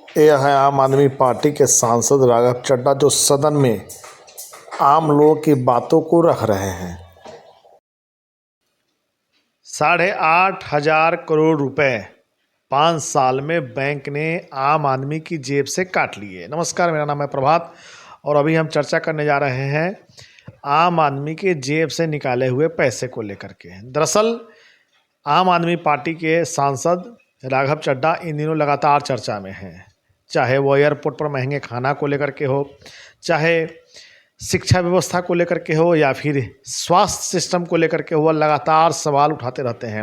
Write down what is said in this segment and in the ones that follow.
ये है आम आदमी पार्टी के सांसद राघव चड्ढा जो सदन में आम लोगों की बातों को रख रहे हैं। 8,500 करोड़ रुपए 5 साल में बैंक ने आम आदमी की जेब से काट लिए। नमस्कार, मेरा नाम है प्रभात और अभी हम चर्चा करने जा रहे हैं आम आदमी के जेब से निकाले हुए पैसे को लेकर के। दरअसल आम आदमी पार्टी के सांसद राघव चड्ढा इन दिनों लगातार चर्चा में हैं, चाहे वो एयरपोर्ट पर महंगे खाना को लेकर के हो, चाहे शिक्षा व्यवस्था को लेकर के हो, या फिर स्वास्थ्य सिस्टम को लेकर के हो। लगातार सवाल उठाते रहते हैं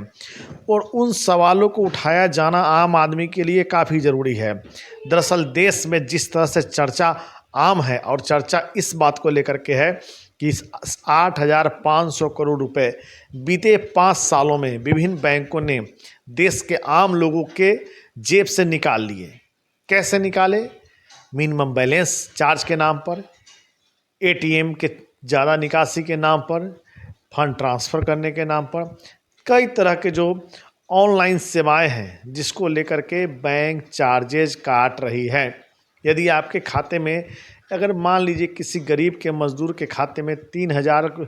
और उन सवालों को उठाया जाना आम आदमी के लिए काफ़ी ज़रूरी है। दरअसल देश में जिस तरह से चर्चा आम है और चर्चा इस बात को लेकर के है कि 8,500 करोड़ रुपए बीते 5 सालों में विभिन्न बैंकों ने देश के आम लोगों के जेब से निकाल लिए। कैसे निकाले? मिनिमम बैलेंस चार्ज के नाम पर, एटीएम के ज़्यादा निकासी के नाम पर, फंड ट्रांसफ़र करने के नाम पर, कई तरह के जो ऑनलाइन सेवाएं हैं जिसको लेकर के बैंक चार्जेज काट रही है। यदि आपके खाते में, अगर मान लीजिए किसी गरीब के मजदूर के खाते में 3,000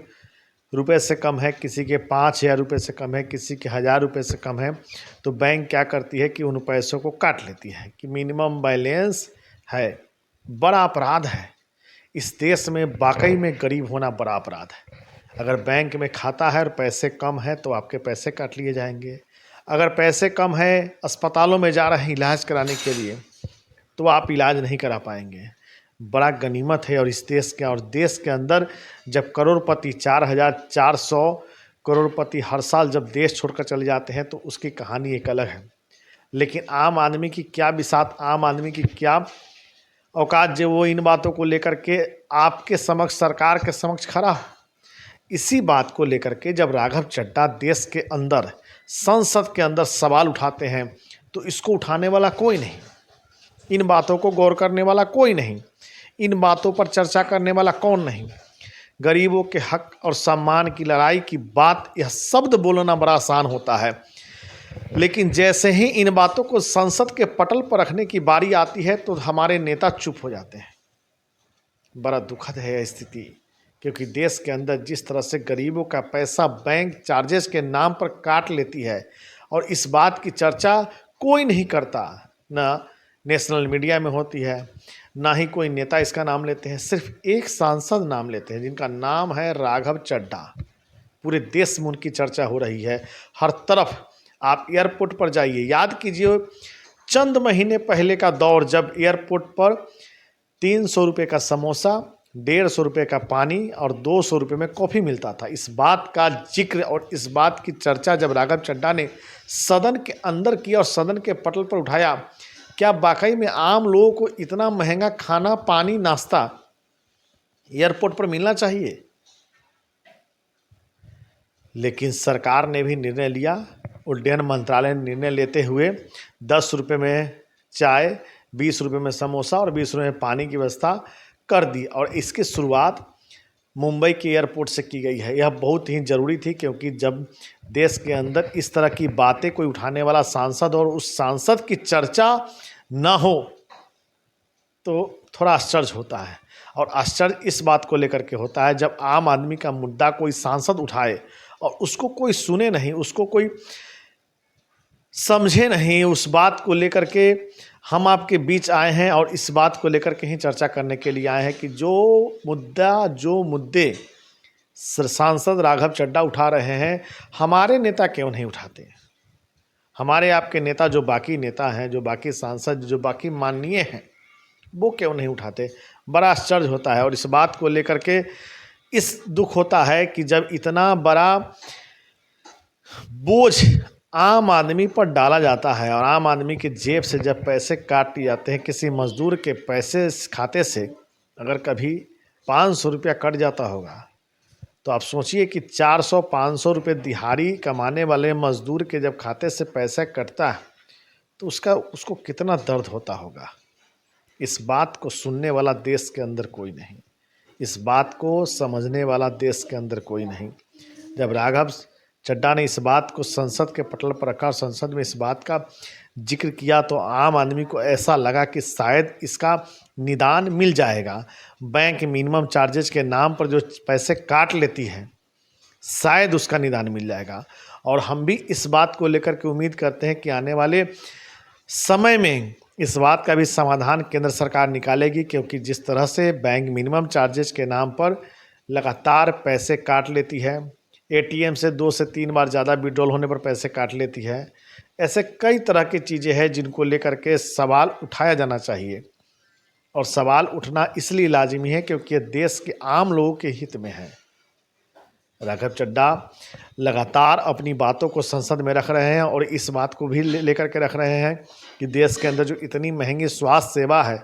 रुपये से कम है, किसी के 5,000 रुपये से कम है, किसी के 1,000 रुपये से कम है, तो बैंक क्या करती है कि उन पैसों को काट लेती है कि मिनिमम बैलेंस है। बड़ा अपराध है इस देश में, वाकई में गरीब होना बड़ा अपराध है। अगर बैंक में खाता है और पैसे कम है तो आपके पैसे काट लिए जाएंगे। अगर पैसे कम है, अस्पतालों में जा रहे हैं इलाज कराने के लिए, तो आप इलाज नहीं करा पाएंगे। बड़ा गनीमत है और इस देश के और देश के अंदर जब करोड़पति 4,400 करोड़पति हर साल जब देश छोड़कर चले जाते हैं तो उसकी कहानी एक अलग है। लेकिन आम आदमी की क्या बिसात, आम आदमी की क्या औकात जो वो इन बातों को लेकर के आपके समक्ष, सरकार के समक्ष खड़ा हो। इसी बात को लेकर के जब राघव चड्ढा देश के अंदर, संसद के अंदर सवाल उठाते हैं तो इसको उठाने वाला कोई नहीं, इन बातों को गौर करने वाला कोई नहीं, इन बातों पर चर्चा करने वाला कौन नहीं। गरीबों के हक और सम्मान की लड़ाई की बात, यह शब्द बोलना बड़ा आसान होता है, लेकिन जैसे ही इन बातों को संसद के पटल पर रखने की बारी आती है तो हमारे नेता चुप हो जाते हैं। बड़ा दुखद है यह स्थिति, क्योंकि देश के अंदर जिस तरह से गरीबों का पैसा बैंक चार्जेस के नाम पर काट लेती है और इस बात की चर्चा कोई नहीं करता, ना नेशनल मीडिया में होती है, ना ही कोई नेता इसका नाम लेते हैं। सिर्फ एक सांसद नाम लेते हैं जिनका नाम है राघव चड्ढा। पूरे देश में उनकी चर्चा हो रही है हर तरफ। आप एयरपोर्ट पर जाइए, याद कीजिए चंद महीने पहले का दौर जब एयरपोर्ट पर 300 रुपये का समोसा, 150 रुपये का पानी और 200 रुपये में कॉफ़ी मिलता था। इस बात का जिक्र और इस बात की चर्चा जब राघव चड्ढा ने सदन के अंदर किया और सदन के पटल पर उठाया, क्या वाकई में आम लोगों को इतना महंगा खाना, पानी, नाश्ता एयरपोर्ट पर मिलना चाहिए? लेकिन सरकार ने भी निर्णय लिया, उड्डयन मंत्रालय ने निर्णय लेते हुए 10 रुपये में चाय, 20 रुपये में समोसा और 20 रुपये में पानी की व्यवस्था कर दी। और इसकी शुरुआत मुंबई के एयरपोर्ट से की गई है। यह बहुत ही ज़रूरी थी, क्योंकि जब देश के अंदर इस तरह की बातें कोई उठाने वाला सांसद और उस सांसद की चर्चा ना हो तो थोड़ा आश्चर्य होता है। और आश्चर्य इस बात को लेकर के होता है जब आम आदमी का मुद्दा कोई सांसद उठाए और उसको कोई सुने नहीं, उसको कोई समझे नहीं। उस बात को लेकर के हम आपके बीच आए हैं और इस बात को लेकर के ही चर्चा करने के लिए आए हैं कि जो मुद्दे सांसद राघव चड्ढा उठा रहे हैं, हमारे नेता क्यों नहीं उठाते? हमारे आपके नेता, जो बाकी नेता हैं, जो बाकी सांसद, जो बाकी माननीय हैं, वो क्यों नहीं उठाते? बड़ा आश्चर्य होता है। और इस बात को लेकर के इस दुख होता है कि जब इतना बड़ा बोझ आम आदमी पर डाला जाता है और आम आदमी की जेब से जब पैसे काट दिए जाते हैं, किसी मजदूर के पैसे खाते से अगर कभी 500 रुपया कट जाता होगा तो आप सोचिए कि 400-500 रुपये दिहाड़ी कमाने वाले मजदूर के जब खाते से पैसा कटता है तो उसको कितना दर्द होता होगा। इस बात को सुनने वाला देश के अंदर कोई नहीं, इस बात को समझने वाला देश के अंदर कोई नहीं। जब राघव चड्ढा ने इस बात को संसद के पटल पर रखा, संसद में इस बात का जिक्र किया तो आम आदमी को ऐसा लगा कि शायद इसका निदान मिल जाएगा। बैंक मिनिमम चार्जेज के नाम पर जो पैसे काट लेती है, शायद उसका निदान मिल जाएगा। और हम भी इस बात को लेकर के उम्मीद करते हैं कि आने वाले समय में इस बात का भी समाधान केंद्र सरकार निकालेगी, क्योंकि जिस तरह से बैंक मिनिमम चार्जेज के नाम पर लगातार पैसे काट लेती है, एटीएम से 2 से 3 बार ज़्यादा विड्रॉल होने पर पैसे काट लेती है, ऐसे कई तरह की चीज़ें हैं जिनको लेकर के सवाल उठाया जाना चाहिए। और सवाल उठना इसलिए लाजिमी है क्योंकि ये देश के आम लोगों के हित में है। राघव चड्ढा लगातार अपनी बातों को संसद में रख रहे हैं और इस बात को भी लेकर के रख रहे हैं कि देश के अंदर जो इतनी महंगी स्वास्थ्य सेवा है,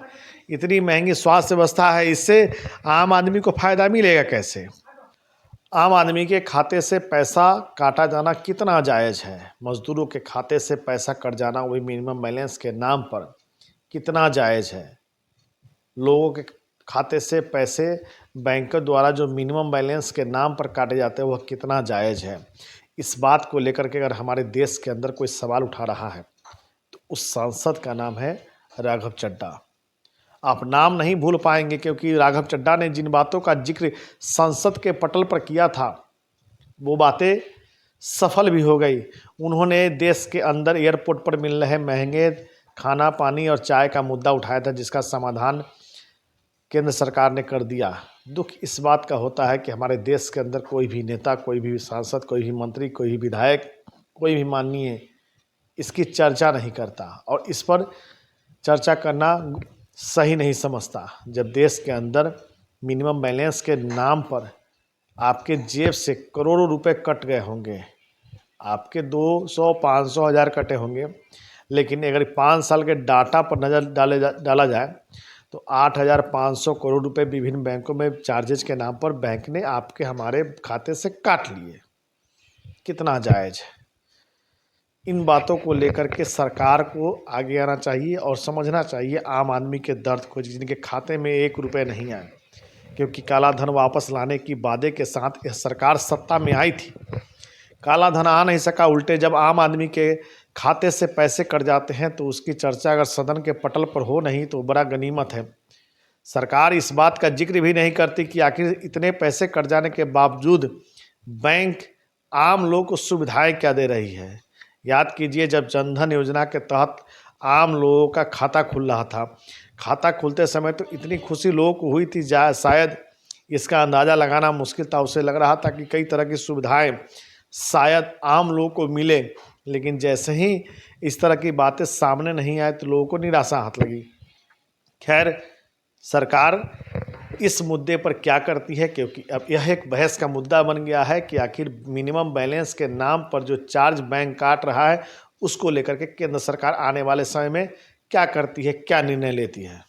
इतनी महंगी स्वास्थ्य व्यवस्था है, इससे आम आदमी को फ़ायदा मिलेगा कैसे? आम आदमी के खाते से पैसा काटा जाना कितना जायज़ है? मजदूरों के खाते से पैसा कट जाना, वही मिनिमम बैलेंस के नाम पर, कितना जायज़ है? लोगों के खाते से पैसे बैंकों द्वारा जो मिनिमम बैलेंस के नाम पर काटे जाते हैं, वह कितना जायज़ है? इस बात को लेकर के अगर हमारे देश के अंदर कोई सवाल उठा रहा है तो उस सांसद का नाम है राघव चड्ढा। आप नाम नहीं भूल पाएंगे क्योंकि राघव चड्ढा ने जिन बातों का जिक्र संसद के पटल पर किया था, वो बातें सफल भी हो गई। उन्होंने देश के अंदर एयरपोर्ट पर मिल रहे महंगे खाना पानी और चाय का मुद्दा उठाया था, जिसका समाधान केंद्र सरकार ने कर दिया। दुख इस बात का होता है कि हमारे देश के अंदर कोई भी नेता, कोई भी सांसद, कोई भी मंत्री, कोई भी विधायक, कोई भी माननीय इसकी चर्चा नहीं करता और इस पर चर्चा करना सही नहीं समझता। जब देश के अंदर मिनिमम बैलेंस के नाम पर आपके जेब से करोड़ों रुपए कट गए होंगे, आपके 200, 500, 1000 कटे होंगे, लेकिन अगर 5 साल के डाटा पर नज़र डाला जाए तो 8500 करोड़ रुपए विभिन्न बैंकों में चार्जेज के नाम पर बैंक ने आपके हमारे खाते से काट लिए। कितना जायज़ है? इन बातों को लेकर के सरकार को आगे आना चाहिए और समझना चाहिए आम आदमी के दर्द को, जिनके खाते में 1 रुपये नहीं आए, क्योंकि काला धन वापस लाने की वादे के साथ यह सरकार सत्ता में आई थी। काला धन आ नहीं सका, उल्टे जब आम आदमी के खाते से पैसे कट जाते हैं तो उसकी चर्चा अगर सदन के पटल पर हो नहीं तो बड़ा गनीमत है। सरकार इस बात का जिक्र भी नहीं करती कि आखिर इतने पैसे कट जाने के बावजूद बैंक आम लोगों को सुविधाएं क्या दे रही है। याद कीजिए, जब जनधन योजना के तहत आम लोगों का खाता खुल रहा था, खाता खुलते समय तो इतनी खुशी लोगों को हुई थी, शायद इसका अंदाज़ा लगाना मुश्किल था। उसे लग रहा था कि कई तरह की सुविधाएं शायद आम लोगों को मिले, लेकिन जैसे ही इस तरह की बातें सामने नहीं आए तो लोगों को निराशा हाथ लगी। खैर, सरकार इस मुद्दे पर क्या करती है, क्योंकि अब यह एक बहस का मुद्दा बन गया है कि आखिर मिनिमम बैलेंस के नाम पर जो चार्ज बैंक काट रहा है, उसको लेकर के केंद्र सरकार आने वाले समय में क्या करती है, क्या निर्णय लेती है।